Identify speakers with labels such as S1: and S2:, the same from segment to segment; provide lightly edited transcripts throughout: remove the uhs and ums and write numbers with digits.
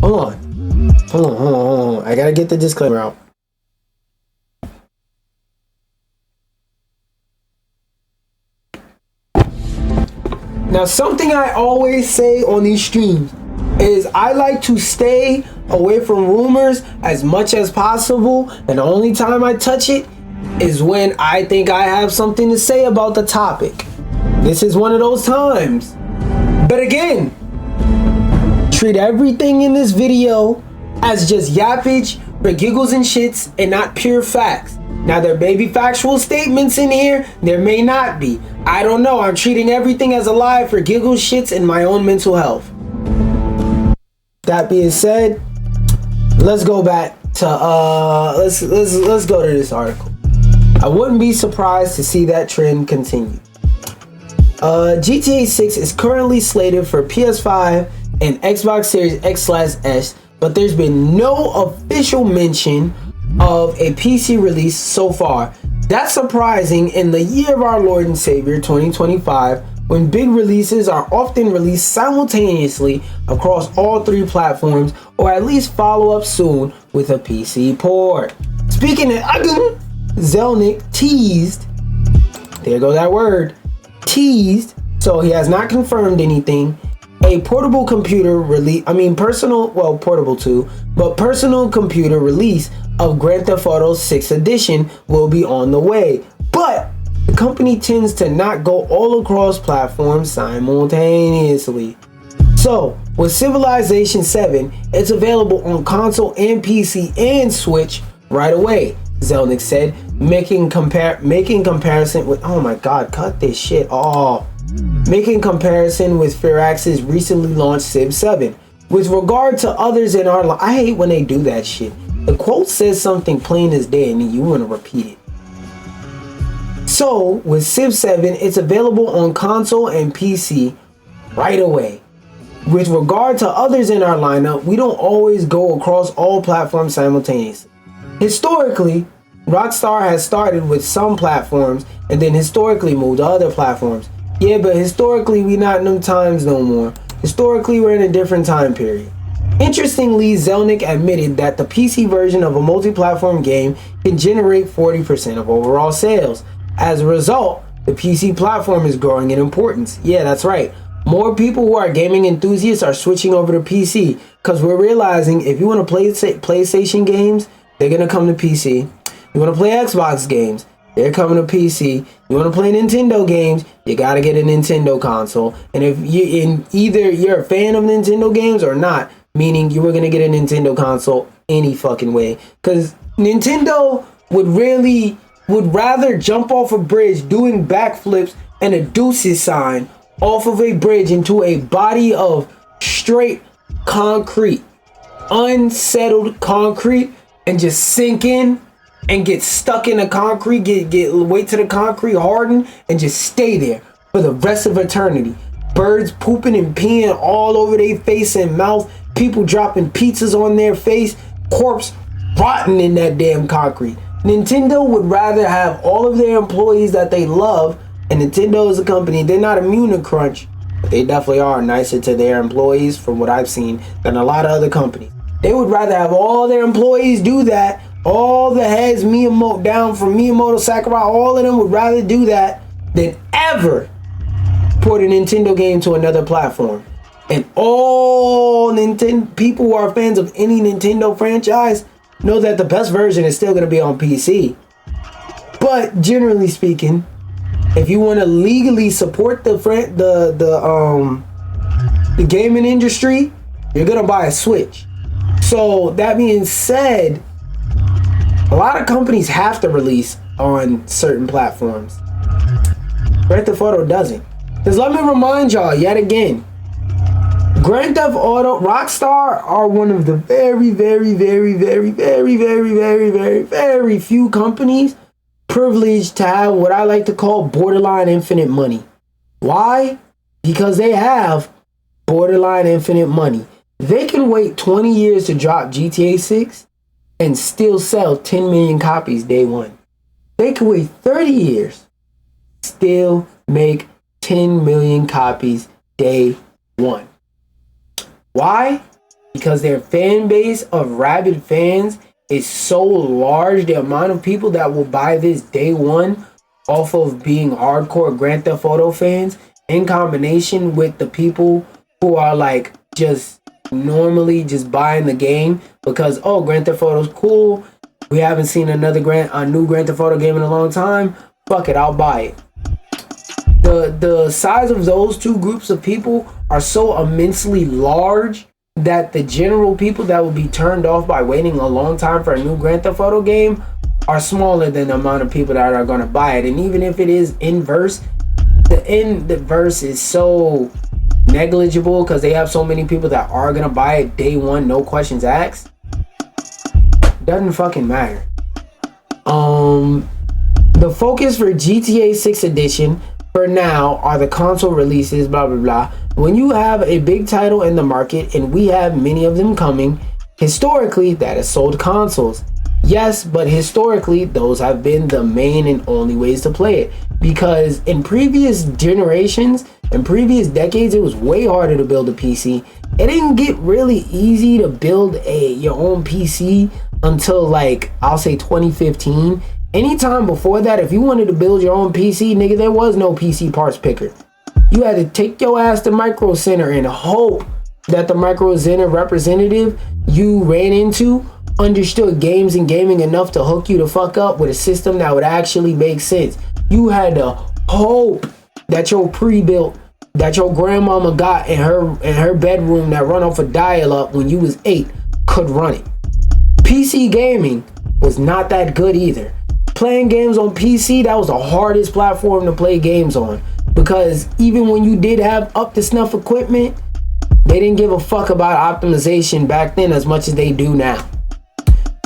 S1: Hold on. I gotta get the disclaimer out. Now, something I always say on these streams is I like to stay away from rumors as much as possible, and the only time I touch it is when I think I have something to say about the topic. This is one of those times. But again, treat everything in this video as just yappage for giggles and shits and not pure facts. Now, there may be factual statements in here, there may not be. I don't know. I'm treating everything as a lie for giggles, shits, and my own mental health. That being said, let's go back to let's go to this article. I wouldn't be surprised to see that trend continue. GTA 6 is currently slated for PS5 and Xbox Series X/S, but there's been no official mention of a PC release so far. That's surprising in the year of our Lord and Savior 2025, when big releases are often released simultaneously across all three platforms, or at least follow up soon with a PC port. Speaking of Zelnick teased, there go that word, teased, so he has not confirmed anything, a portable computer release, portable too, but personal computer release of Grand Theft Auto 6 Edition will be on the way. But the company tends to not go all across platforms simultaneously. So with Civilization 7, it's available on console and PC and Switch right away, Zelnick said, making comparison with, oh my god, cut this shit off. Making comparison with Firax's recently launched Civ 7. With regard to others in our I hate when they do that shit. The quote says something plain as day and you want to repeat it. So with Civ 7, it's available on console and PC right away. With regard to others in our lineup, we don't always go across all platforms simultaneously. Historically, Rockstar has started with some platforms and then historically moved to other platforms. Yeah, but historically we not in them times no more. Historically we're in a different time period. Interestingly, Zelnick admitted that the PC version of a multi-platform game can generate 40% of overall sales. As a result, the PC platform is growing in importance. Yeah, that's right. More people who are gaming enthusiasts are switching over to PC because we're realizing if you want to play PlayStation games, they're going to come to PC. You want to play Xbox games, they're coming to PC. You want to play Nintendo games, you got to get a Nintendo console. And if you're a fan of Nintendo games or not, meaning you were going to get a Nintendo console any fucking way. Because Nintendo would rather jump off a bridge doing backflips and a deuces sign off of a bridge into a body of straight concrete, unsettled concrete, and just sink in and get stuck in the concrete, wait till the concrete harden and just stay there for the rest of eternity. Birds pooping and peeing all over their face and mouth, people dropping pizzas on their face, corpse rotting in that damn concrete. Nintendo would rather have all of their employees that they love, and Nintendo is a company, they're not immune to crunch, but they definitely are nicer to their employees from what I've seen than a lot of other companies. They would rather have all their employees do that, all the heads Miyamoto down from Miyamoto, Sakurai, all of them would rather do that than ever port a Nintendo game to another platform. And all Nintendo people who are fans of any Nintendo franchise know that the best version is still going to be on PC. But generally speaking, if you want to legally support the gaming industry, you're going to buy a Switch. So that being said, a lot of companies have to release on certain platforms. Grand Theft Auto doesn't. Because let me remind y'all yet again, Grand Theft Auto, Rockstar are one of the very few companies privileged to have what I like to call borderline infinite money. Why? Because they have borderline infinite money. They can wait 20 years to drop GTA 6 and still sell 10 million copies day one. They can wait 30 years, still make 10 million copies day one. Why? because their fan base of rabid fans is so large. The amount of people that will buy this day one off of being hardcore Grand Theft Auto fans, in combination with the people who are like just normally just buying the game because, oh, Grand Theft Auto's cool, we haven't seen a new Grand Theft Auto game in a long time, fuck it, I'll buy it. The size of those two groups of people are so immensely large that the general people that will be turned off by waiting a long time for a new Grand Theft Auto game are smaller than the amount of people that are going to buy it. And even if it is inverse, the verse is so negligible because they have so many people that are going to buy it day one, no questions asked. Doesn't fucking matter. The focus for GTA 6 Edition for now are the console releases, blah blah blah. When you have a big title in the market, and we have many of them coming, historically that has sold consoles. Yes, but historically those have been the main and only ways to play it, because in previous generations and previous decades it was way harder to build a PC. It didn't get really easy to build your own PC until like I'll say 2015. Anytime before that, if you wanted to build your own PC, nigga, there was no PC parts picker. You had to take your ass to Micro Center and hope that the Micro Center representative you ran into understood games and gaming enough to hook you the fuck up with a system that would actually make sense. You had to hope that your pre-built that your grandmama got in her bedroom that run off a dial-up when you was 8 could run it. PC gaming was not that good either. Playing games on PC, that was the hardest platform to play games on, because even when you did have up to snuff equipment, they didn't give a fuck about optimization back then as much as they do now.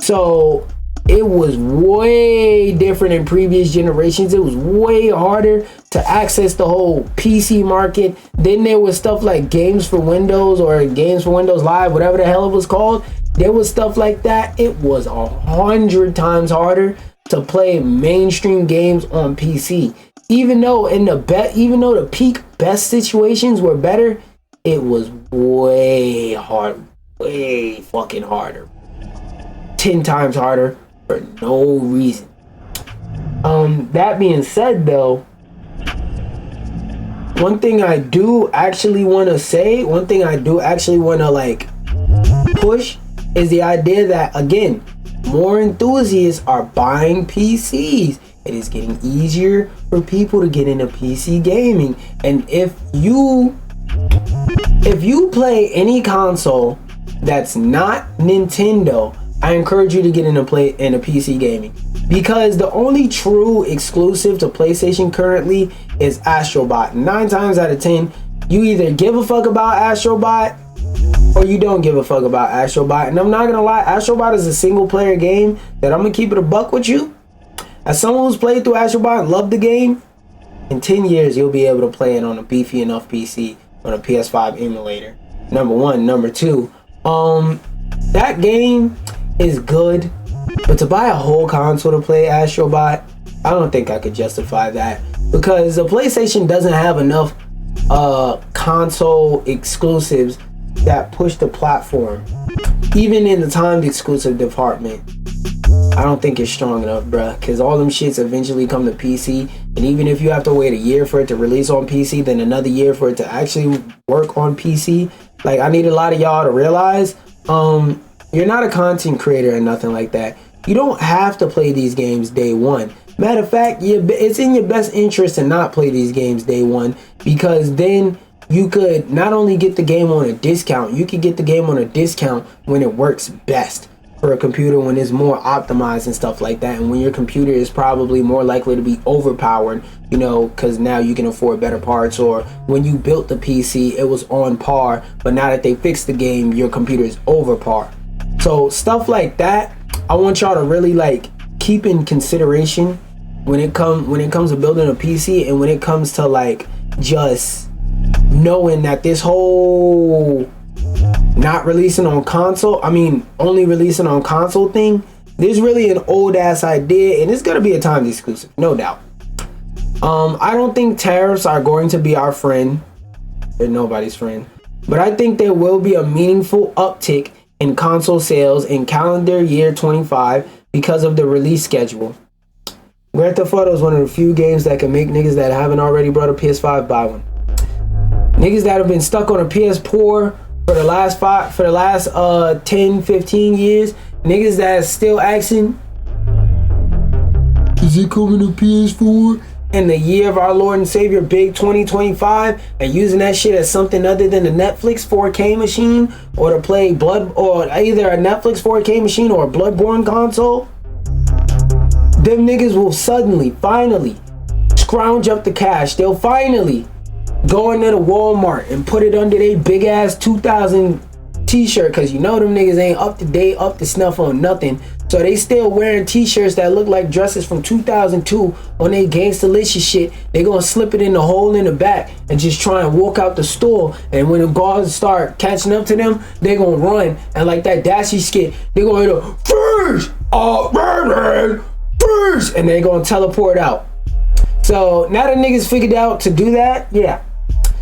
S1: So it was way different in previous generations. It was way harder to access the whole PC market. Then there was stuff like Games for Windows or Games for Windows Live, whatever the hell it was called. There was stuff like that. It was 100 times harder to play mainstream games on PC. Even though the peak best situations were better, it was way fucking harder. 10 times harder for no reason. That being said though, one thing I do actually want to like push is the idea that, again, more enthusiasts are buying PCs. It is getting easier for people to get into PC gaming. And if you play any console that's not Nintendo, I encourage you to get into PC gaming, because the only true exclusive to PlayStation currently is Astrobot. 9 times out of 10, you either give a fuck about Astrobot or you don't give a fuck about Astrobot. And I'm not gonna lie, Astrobot is a single player game that I'm gonna keep it a buck with you. As someone who's played through Astrobot and loved the game, in 10 years you'll be able to play it on a beefy enough PC on a PS5 emulator. Number one. Number two, that game is good, but to buy a whole console to play Astrobot, I don't think I could justify that, because the PlayStation doesn't have enough console exclusives that push the platform. Even in the timed exclusive department, I don't think it's strong enough, bruh, because all them shits eventually come to PC, and even if you have to wait a year for it to release on PC, then another year for it to actually work on PC, like, I need a lot of y'all to realize, you're not a content creator or nothing like that. You don't have to play these games day one. Matter of fact, it's in your best interest to not play these games day one, because then you could not only get the game on a discount, you could get the game on a discount when it works best for a computer, when it's more optimized and stuff like that, and when your computer is probably more likely to be overpowered, you know, because now you can afford better parts, or when you built the PC it was on par, but now that they fixed the game, your computer is over par. So stuff like that, I want y'all to really like keep in consideration when it comes to building a PC, and when it comes to like just knowing that this whole not releasing on console, only releasing on console thing, there's really an old ass idea, and it's gonna be a timed exclusive, no doubt. I don't think tariffs are going to be our friend. They're nobody's friend. but I think there will be a meaningful uptick in console sales in calendar year 25 because of the release schedule. Grand Theft Auto is one of the few games that can make niggas that haven't already brought a PS5 buy one. Niggas that have been stuck on a PS4 for the last 10, 15 years, niggas that still asking, is it coming to PS4? In the year of our Lord and Savior, big 2025, and using that shit as something other than a Netflix 4K machine, or to play or either a Netflix 4K machine or a Bloodborne console, them niggas will suddenly, finally, scrounge up the cash. They'll finally go into the Walmart and put it under their big ass 2000 t-shirt, cause you know them niggas ain't up to date, up to snuff on nothing. So they still wearing t-shirts that look like dresses from 2002 on their gangsta-licious shit. They gonna slip it in the hole in the back and just try and walk out the store. And when the guards start catching up to them, they gonna run. And like that Dashi skit, they gonna hit a freeze, freeze, and they gonna teleport out. So now that niggas figured out to do that, yeah.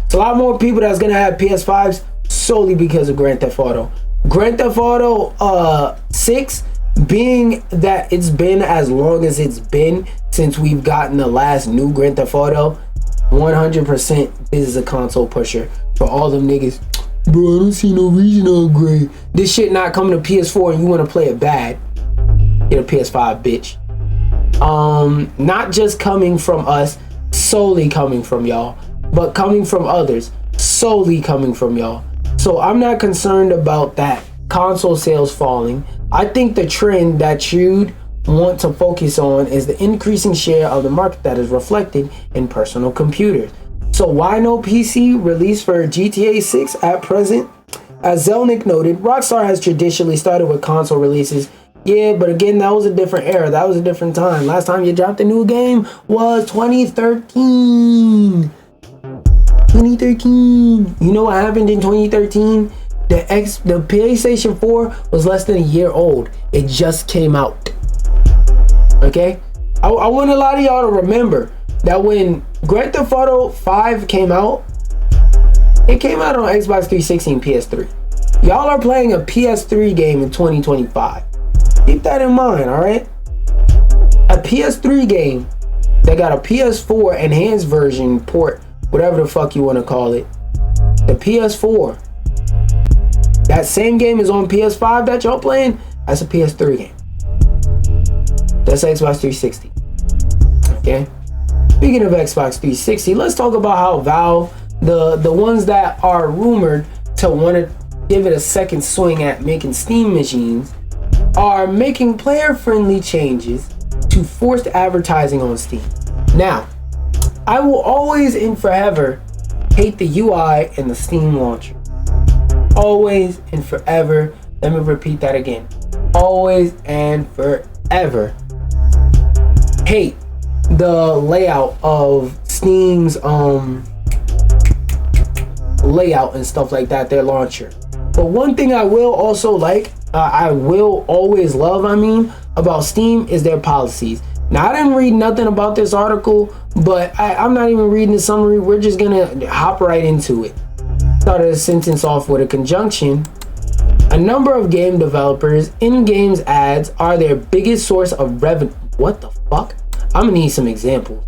S1: It's a lot more people that's gonna have PS5s solely because of Grand Theft Auto. Grand Theft Auto 6, being that it's been as long as it's been since we've gotten the last new Grand Theft Auto, 100% this is a console pusher for all them niggas. Bro, I don't see no reason to upgrade. This shit not coming to PS4 and you want to play it bad, get a PS5, bitch. Not just coming from us, solely coming from y'all, but coming from others, solely coming from y'all. So I'm not concerned about that console sales falling. I think the trend that you'd want to focus on is the increasing share of the market that is reflected in personal computers. So why no PC release for GTA 6 at present? As Zelnick noted, Rockstar has traditionally started with console releases. Yeah, but again, that was a different era. That was a different time. Last time you dropped a new game was 2013. 2013. You know what happened in 2013? The PlayStation 4 was less than a year old. It just came out. Okay? I want a lot of y'all to remember that when Grand Theft Auto 5 came out, it came out on Xbox 360 and PS3. Y'all are playing a PS3 game in 2025. Keep that in mind, alright? A PS3 game that got a PS4 enhanced version port, whatever the fuck you want to call it. The PS4. That same game is on PS5 that y'all playing. That's a PS3 game. That's Xbox 360. Okay? Speaking of Xbox 360, let's talk about how Valve, the ones that are rumored to want to give it a second swing at making Steam machines, are making player-friendly changes to forced advertising on Steam. Now, I will always and forever hate the UI and the Steam launcher. Always and forever. Let me repeat that again. Always and forever hate the layout of Steam's layout and stuff like that, their launcher. But one thing I will also like, I will always love, about Steam is their policies. Now, I didn't read nothing about this article, but I'm not even reading the summary. We're just gonna hop right into it. Started a sentence off with a conjunction. A number of game developers, in-games ads are their biggest source of revenue. What the fuck? I'm gonna need some examples.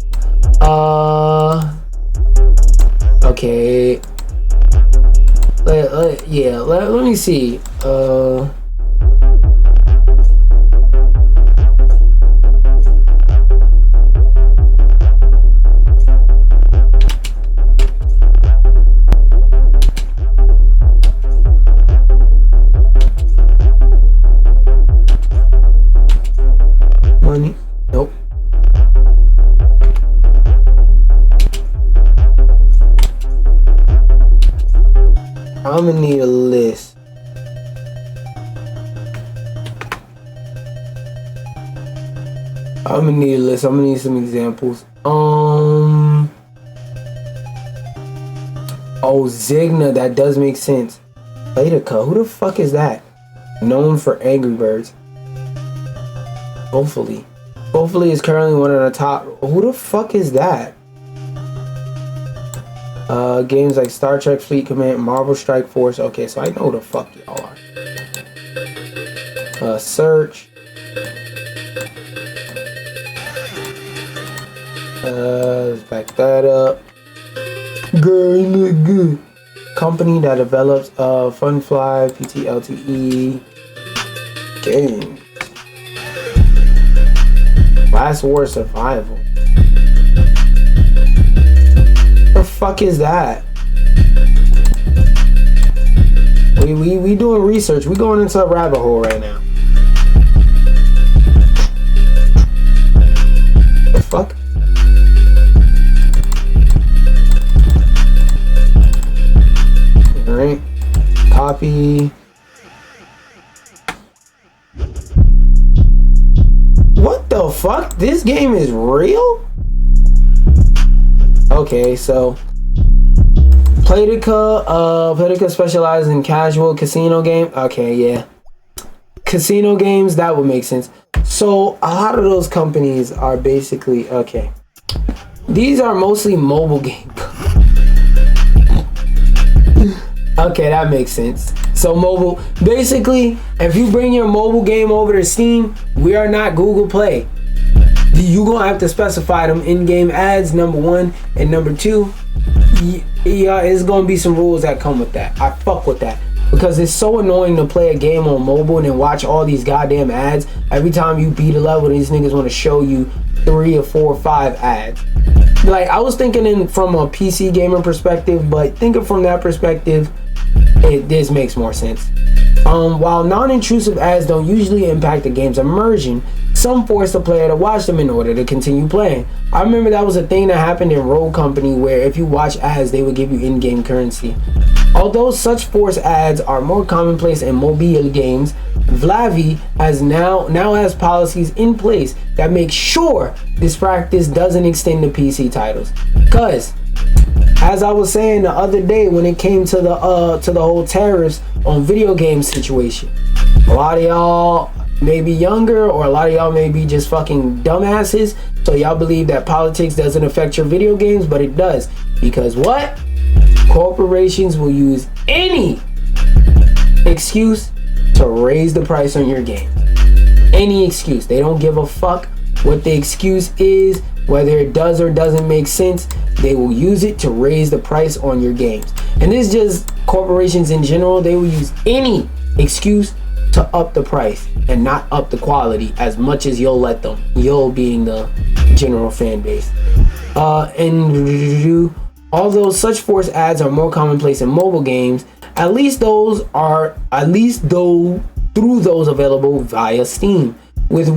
S1: Okay. Let me see. Money. Nope. I'm gonna need a list. I'm gonna need some examples. Oh, Zigna, that does make sense. Latica, who the fuck is that? Known for Angry Birds. Hopefully is currently one of the top. Who the fuck is that? Games like Star Trek Fleet Command, Marvel Strike Force. Okay, so I know who the fuck y'all are. Search. Let's back that up. Girl, you look good. Company that develops Funfly, PTLTE game. Last War Survival. The fuck is that? We doing research. We going into a rabbit hole right now. The fuck? Alright. Copy. What the fuck? This game is real? Okay, so Playtika specializes in casual casino game. Okay, yeah. Casino games, that would make sense. So a lot of those companies are basically, okay. These are mostly mobile games. Okay, that makes sense. So mobile, basically, if you bring your mobile game over to Steam, we are not Google Play. You gonna have to specify them in-game ads, number one, and number two, yeah, it's gonna be some rules that come with that. I fuck with that because it's so annoying to play a game on mobile and then watch all these goddamn ads. Every time you beat a level, these niggas want to show you 3 or 4 or 5 ads. Like, I was thinking from a PC gamer perspective, but thinking from that perspective, this makes more sense. While non-intrusive ads don't usually impact the game's immersion, some force the player to watch them in order to continue playing. I remember that was a thing that happened in Rogue Company where if you watch ads, they would give you in-game currency. Although such force ads are more commonplace in mobile games, Vlavi now has policies in place that make sure this practice doesn't extend to PC titles. Cause, as I was saying the other day when it came to the whole tariffs on video game situation, a lot of y'all may be younger or a lot of y'all may be just fucking dumbasses, so y'all believe that politics doesn't affect your video games, but it does. Because what? Corporations will use any excuse to raise the price on your game. Any excuse. They don't give a fuck what the excuse is, whether it does or doesn't make sense. They will use it to raise the price on your games. And this is just corporations in general. They will use any excuse to up the price and not up the quality as much as you'll let them. You'll being the general fan base. And although such force ads are more commonplace in mobile games, at least through those available via Steam. With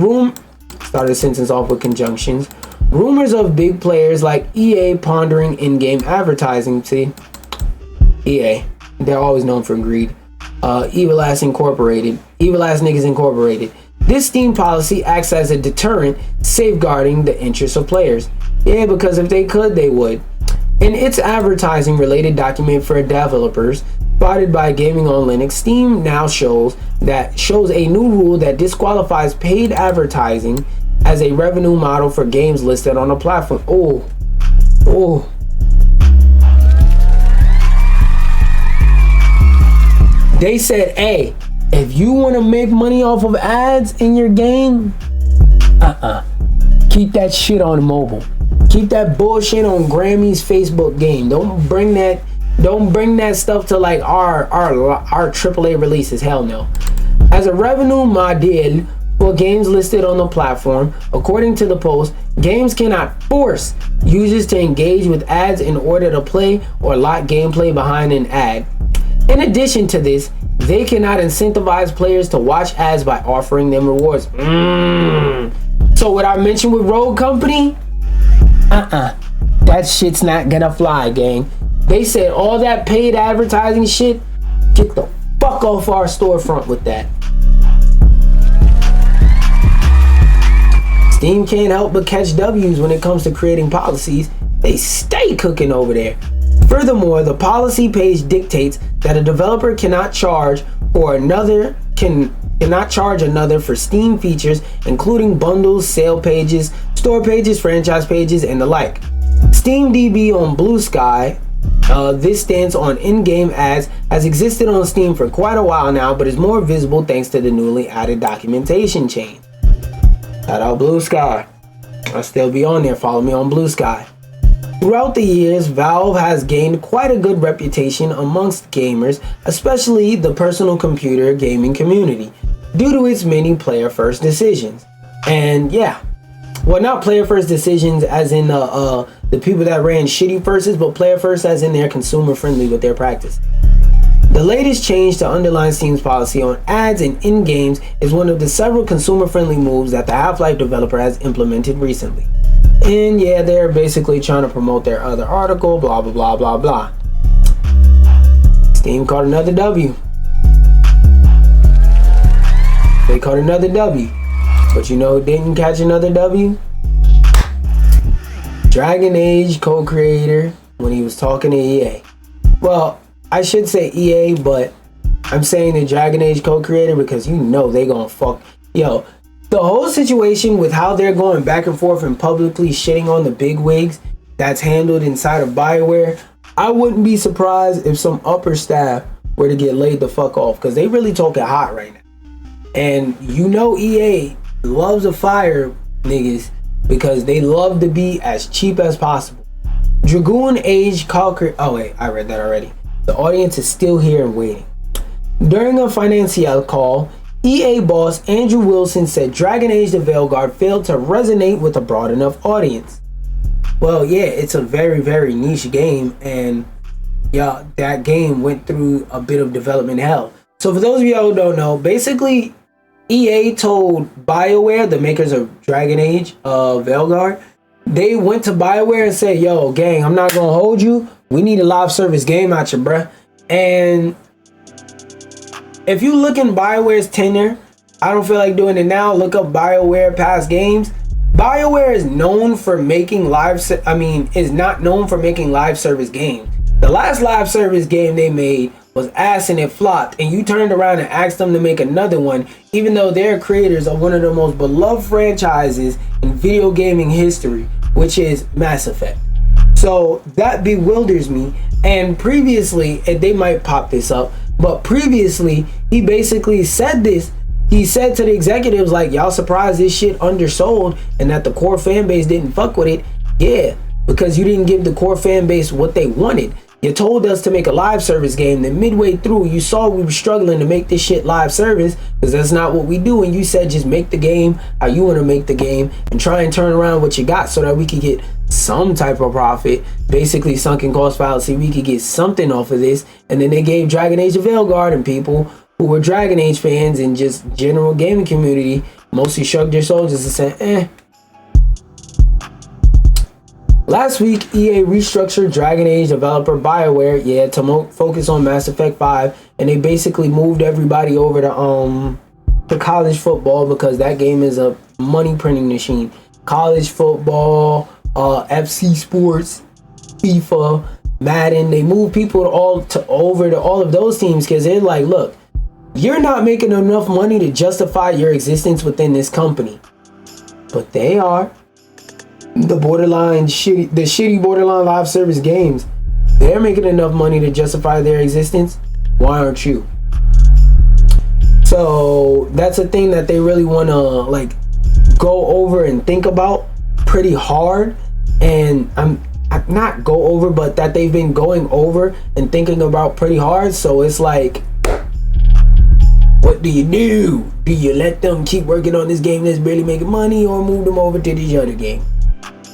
S1: start a sentence off with conjunctions. Rumors of big players like EA pondering in-game advertising. See, EA, they're always known for greed. Evil Ass Niggas Incorporated. This Steam policy acts as a deterrent, safeguarding the interests of players. Yeah, because if they could, they would. In its advertising related document for developers, spotted by Gaming on Linux, Steam now shows a new rule that disqualifies paid advertising as a revenue model for games listed on the platform. Oh. They said, hey, if you want to make money off of ads in your game, keep that shit on mobile. Keep that bullshit on Grammy's Facebook game. Don't bring that stuff to like our AAA releases. Hell no. As a revenue model for games listed on the platform, according to the post, games cannot force users to engage with ads in order to play or lock gameplay behind an ad. In addition to this, they cannot incentivize players to watch ads by offering them rewards. So what I mentioned with Rogue Company, that shit's not gonna fly, gang. They said all that paid advertising shit, get the fuck off our storefront with that. Steam can't help but catch W's when it comes to creating policies. They stay cooking over there. Furthermore, the policy page dictates that a developer cannot charge another for Steam features, including bundles, sale pages, store pages, franchise pages, and the like. SteamDB on Blue Sky This stance on in-game ads has existed on Steam for quite a while now, but is more visible thanks to the newly added documentation chain. Shout out Blue Sky. I'll still be on there. Follow me on Blue Sky. Throughout the years, Valve has gained quite a good reputation amongst gamers, especially the personal computer gaming community, due to its many player-first decisions. And yeah, well, not player-first decisions as in the people that ran shitty firsts, but player-first as in they're consumer-friendly with their practice. The latest change to underline Steam's policy on ads and in-games is one of the several consumer-friendly moves that the Half-Life developer has implemented recently. And yeah, they're basically trying to promote their other article, blah, blah, blah, blah, blah. Steam caught another W. They caught another W. But you know who didn't catch another W? Dragon Age co-creator when he was talking to EA. Well, I should say EA, but I'm saying the Dragon Age co-creator because you know they gonna fuck. Yo, the whole situation with how they're going back and forth and publicly shitting on the big wigs that's handled inside of BioWare, I wouldn't be surprised if some upper staff were to get laid the fuck off because they really talking hot right now. And you know EA loves to fire niggas because they love to be as cheap as possible. Dragon Age co-creator. Oh wait, I read that already. The audience is still here and waiting. During a financial call, EA boss Andrew Wilson said Dragon Age the Veilguard failed to resonate with a broad enough audience. Well, yeah, it's a very, very niche game, and yeah, that game went through a bit of development hell. So for those of y'all who don't know, basically EA told BioWare, the makers of Dragon Age Veilguard, they went to BioWare and said, yo, gang, I'm not gonna hold you. We need a live service game out you, bruh. And if you look in BioWare's tenure, I don't feel like doing it now. Look up BioWare past games. BioWare is known for making is not known for making live service games. The last live service game they made was ass and it flopped, and you turned around and asked them to make another one, even though they're creators of one of the most beloved franchises in video gaming history, which is Mass Effect. So that bewilders me. And previously, and they might pop this up, but previously he basically said this. He said to the executives, like, y'all surprised this shit undersold and that the core fan base didn't fuck with it? Yeah, because you didn't give the core fan base what they wanted. You told us to make a live service game, then midway through you saw we were struggling to make this shit live service because that's not what we do, and you said just make the game how you want to make the game and try and turn around what you got so that we could get some type of profit. Basically sunken cost fallacy, we could get something off of this. And then they gave Dragon Age of Veilguard, and people who were Dragon Age fans and just general gaming community mostly shrugged their shoulders and said, eh. Last week, EA restructured Dragon Age developer BioWare, to focus on Mass Effect 5, and they basically moved everybody over to college football because that game is a money printing machine. College football, FC Sports, FIFA, Madden, they move people over to all of those teams because they're like, look, you're not making enough money to justify your existence within this company. But they are. The shitty borderline live service games, they're making enough money to justify their existence. Why aren't you? So that's a thing that they really want to like go over and think about pretty hard. And I'm not go over, but that they've been going over and thinking about pretty hard. So it's like, what do? Do you let them keep working on this game that's barely making money, or move them over to this other game?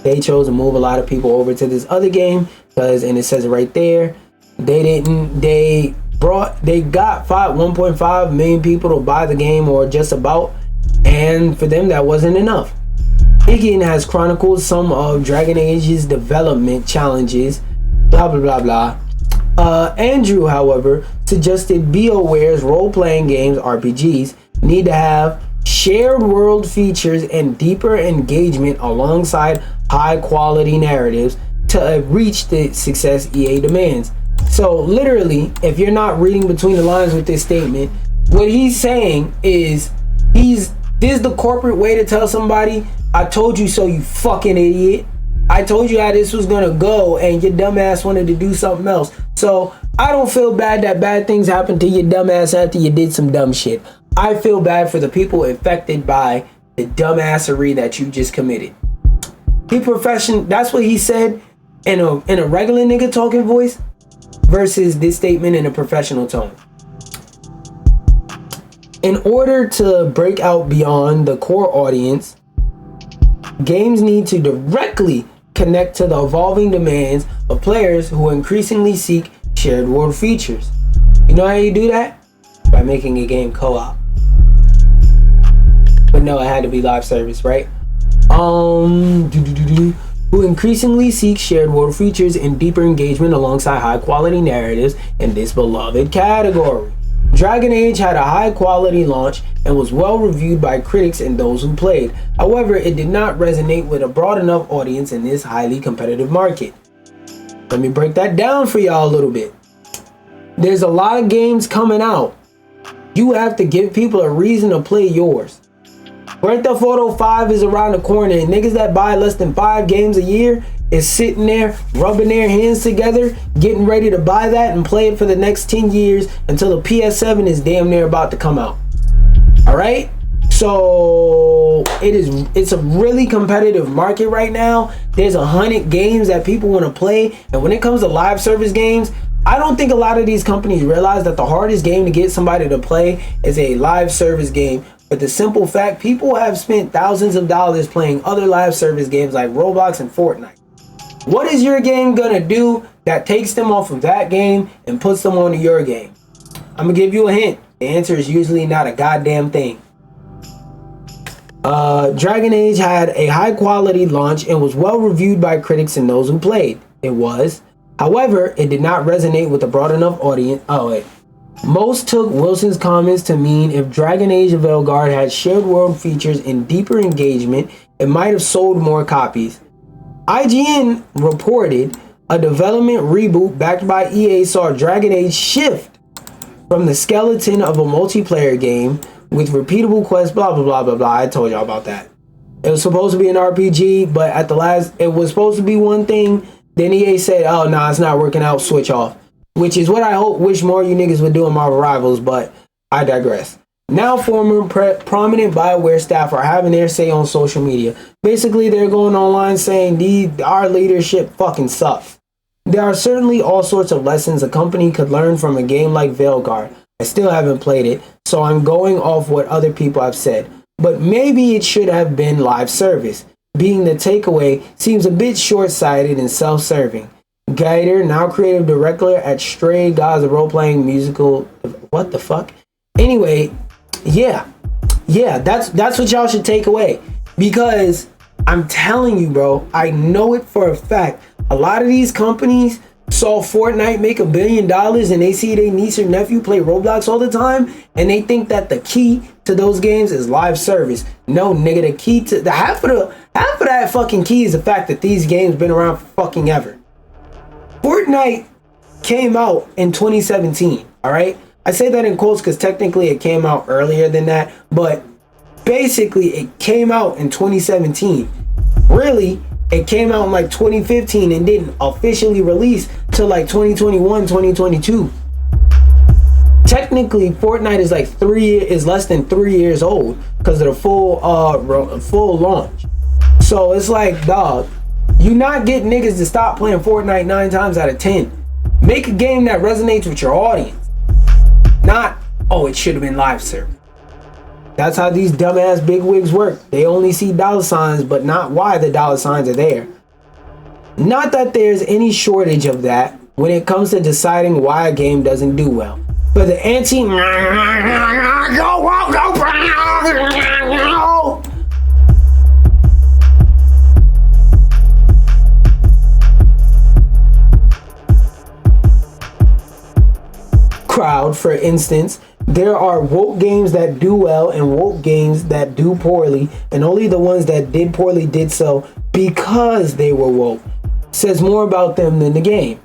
S1: They chose to move a lot of people over to this other game because, and it says it right there, they got 1.5 million people to buy the game, or just about, and for them that wasn't enough. Higgin has chronicled some of Dragon Age's development challenges, blah blah blah blah. Andrew, however, suggested BioWare's role-playing games, RPGs, need to have shared world features and deeper engagement alongside high-quality narratives to reach the success EA demands. So literally, if you're not reading between the lines with this statement, what he's saying is this is the corporate way to tell somebody, I told you so, you fucking idiot. I told you how this was gonna go, and your dumbass wanted to do something else. So I don't feel bad that bad things happened to your dumbass after you did some dumb shit. I feel bad for the people affected by the dumbassery that you just committed. That's what he said in a regular nigga talking voice versus this statement in a professional tone. In order to break out beyond the core audience, games need to directly connect to the evolving demands of players who increasingly seek shared world features. You know how you do that? By making a game co-op. But no, it had to be live service, right? Who increasingly seek shared world features and deeper engagement alongside high quality narratives in this beloved category. Dragon Age had a high quality launch and was well reviewed by critics and those who played. However, it did not resonate with a broad enough audience in this highly competitive market. Let me break that down for y'all a little bit. There's a lot of games coming out. You have to give people a reason to play yours. Grand Theft Auto 5 is around the corner, and niggas that buy less than 5 games a year is sitting there rubbing their hands together, getting ready to buy that and play it for the next 10 years until the PS7 is damn near about to come out. All right? So it's a really competitive market right now. There's 100 games that people want to play, and when it comes to live service games, I don't think a lot of these companies realize that the hardest game to get somebody to play is a live service game. But the simple fact, people have spent thousands of dollars playing other live service games like Roblox and Fortnite. What is your game gonna do that takes them off of that game and puts them onto your game? I'm gonna give you a hint. The answer is usually not a goddamn thing. Dragon Age had a high quality launch and was well reviewed by critics and those who played. It was. However, it did not resonate with a broad enough audience. Most took Wilson's comments to mean if Dragon Age of Veilguard had shared world features and deeper engagement, it might have sold more copies. IGN reported a development reboot backed by EA saw Dragon Age shift from the skeleton of a multiplayer game with repeatable quests, blah, blah, blah, blah, blah. I told y'all about that. It was supposed to be an RPG, but at the last, it was supposed to be one thing. Then EA said, oh, nah, it's not working out, switch off. Which is what I wish more of you niggas would do in Marvel Rivals, but I digress. Now former prominent BioWare staff are having their say on social media. Basically, they're going online saying our leadership fucking sucks. There are certainly all sorts of lessons a company could learn from a game like Veilguard. I still haven't played it, so I'm going off what other people have said. But maybe it should have been live service. Being the takeaway seems a bit short-sighted and self-serving. Guider, now creative director at Stray Gods, a role-playing musical. What the fuck? Anyway, yeah, that's what y'all should take away. Because I'm telling you, bro, I know it for a fact. A lot of these companies saw Fortnite make $1 billion and they see their niece or nephew play Roblox all the time, and they think that the key to those games is live service. No, nigga, the key to the half of that fucking key is the fact that these games been around for fucking ever. Fortnite came out in 2017, all right? I say that in quotes because technically it came out earlier than that, but basically it came out in 2017. Really, it came out in like 2015 and didn't officially release till like 2021, 2022. Technically, Fortnite is like less than 3 years old because of the full launch. So it's like, dog, you not get niggas to stop playing Fortnite 9 times out of 10. Make a game that resonates with your audience. Not, oh, it should have been live service. That's how these dumbass bigwigs work. They only see dollar signs, but not why the dollar signs are there. Not that there's any shortage of that when it comes to deciding why a game doesn't do well. But the crowd, for instance, there are woke games that do well and woke games that do poorly, and only the ones that did poorly did so because they were woke. Says more about them than the game.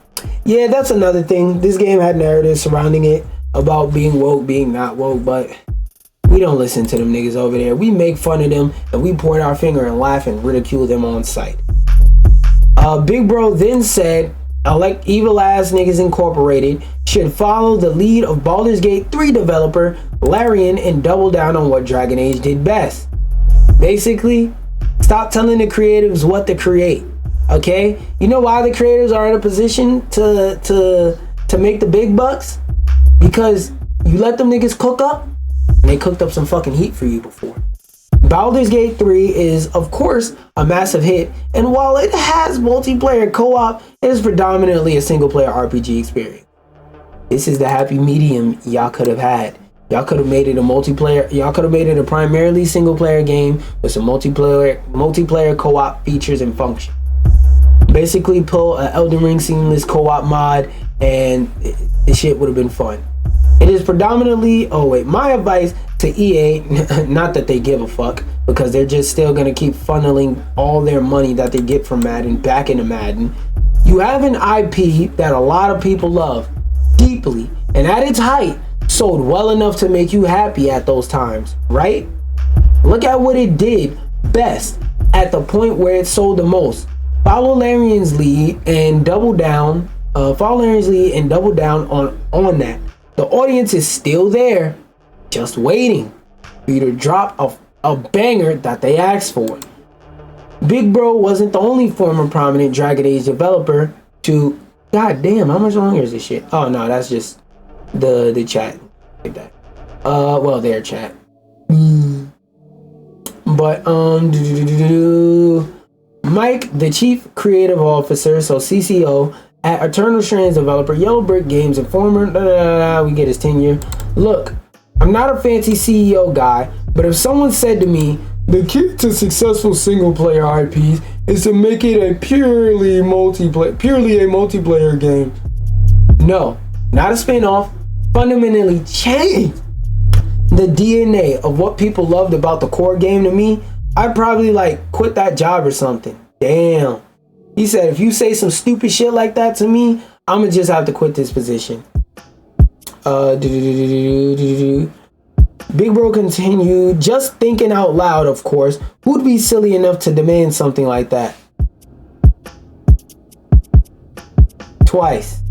S1: Yeah, that's another thing. This game had narratives surrounding it about being woke, being not woke, but we don't listen to them niggas over there. We make fun of them and we point our finger and laugh and ridicule them on sight. Big Bro then said, Elect Evil Ass Niggas Incorporated should follow the lead of Baldur's Gate 3 developer Larian and double down on what Dragon Age did best. Basically, stop telling the creatives what to create. Okay? You know why the creators are in a position to make the big bucks? Because you let them niggas cook up, and they cooked up some fucking heat for you before. Baldur's Gate 3 is, of course, a massive hit, and while it has multiplayer co-op, it is predominantly a single-player RPG experience. This is the happy medium y'all could have had. Y'all could have made it a multiplayer. Y'all could have made it a primarily single-player game with some multiplayer co-op features and functions. Basically, pull an Elden Ring seamless co-op mod, and this shit would have been fun. It is predominantly, my advice to EA, not that they give a fuck, because they're just still gonna keep funneling all their money that they get from Madden back into Madden. You have an IP that a lot of people love deeply, and at its height, sold well enough to make you happy at those times, right? Look at what it did best at the point where it sold the most. Follow Larian's lead and double down. On that. The audience is still there, just waiting for you to drop a banger that they asked for. Big Bro wasn't the only former prominent Dragon Age developer to... God damn, how much longer is this shit? Oh no, that's just the chat. Like that. Well, their chat. But, Mike, the Chief Creative Officer, so CCO, at Eternal Strands developer Yellow Brick Games and former we get his tenure. Look, I'm not a fancy CEO guy, but if someone said to me, the key to successful single player IPs is to make it a purely a multiplayer game. No, not a spin-off. Fundamentally change the DNA of what people loved about the core game to me. I'd probably quit that job or something. Damn. He said, if you say some stupid shit like that to me, I'm gonna just have to quit this position. Big Bro continued, just thinking out loud, of course, who'd be silly enough to demand something like that? Twice.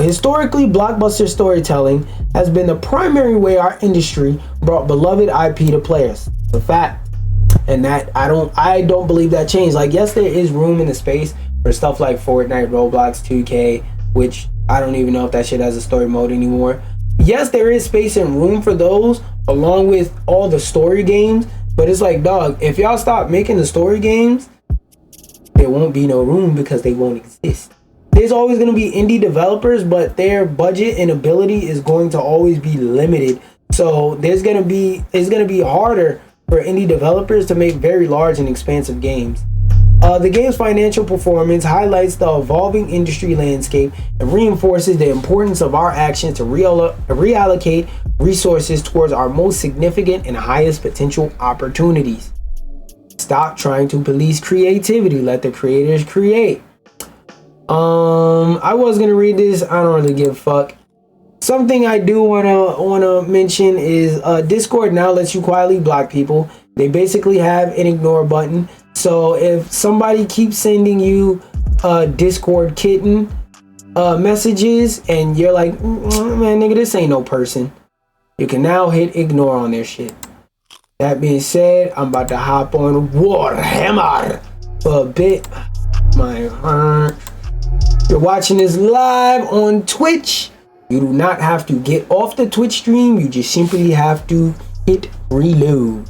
S1: Historically, blockbuster storytelling has been the primary way our industry brought beloved IP to players. The fact. And that I don't believe that changed. Yes, there is room in the space for stuff like Fortnite, Roblox, 2K, which I don't even know if that shit has a story mode anymore. Yes, there is space and room for those, along with all the story games. But it's dog, if y'all stop making the story games, there won't be no room because they won't exist. There's always going to be indie developers, but their budget and ability is going to always be limited. So it's going to be harder for indie developers to make very large and expansive games. The game's financial performance highlights the evolving industry landscape and reinforces the importance of our actions to reallocate resources towards our most significant and highest potential opportunities. Stop trying to police creativity. Let the creators create. I was gonna read this. I don't really give a fuck. Something I do wanna mention is Discord now lets you quietly block people. They basically have an ignore button. So if somebody keeps sending you Discord kitten messages and you're like, man, nigga, this ain't no person, you can now hit ignore on their shit. That being said, I'm about to hop on Warhammer for a bit. My heart. You're watching this live on Twitch. You do not have to get off the Twitch stream. You just simply have to hit reload.